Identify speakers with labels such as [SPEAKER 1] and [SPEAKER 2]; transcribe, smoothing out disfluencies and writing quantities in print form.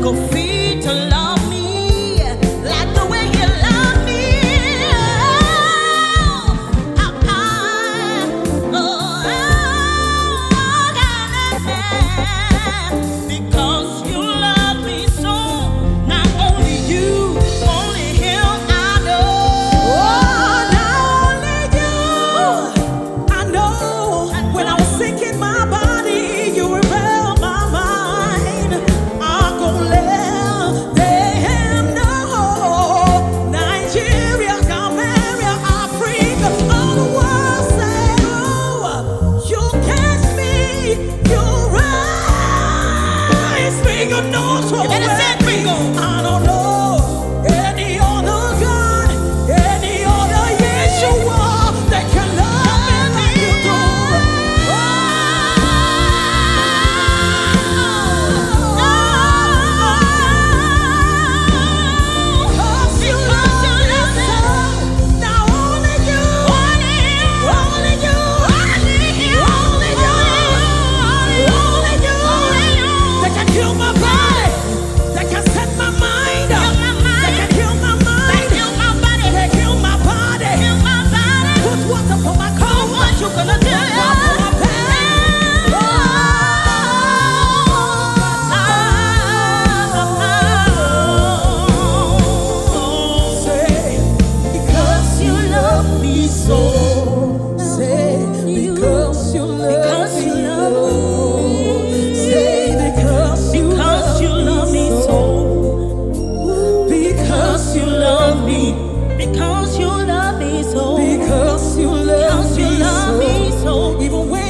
[SPEAKER 1] go free to love me like the way you love me. Because you love me so, not only you, only him I know. Oh, not only you, I know. When I was sick in my body, you rebelled my mind. I'm gonna let them know. Nigeria, America, Africa, all the world say, oh, you catch me, you rise, finger north from where I don't know any other God, any other Yeshua that can love me like you do. Cause you love me so. Now only you, only you, only you, that can heal my body, that can set my mind up, that can heal my mind, that heal my body, put water for my cold, what you gonna do? Say, because you love me so. Say, because you love me so. Say, because you love me so. Because you love me. Because you love me so. Because you love me so. Even when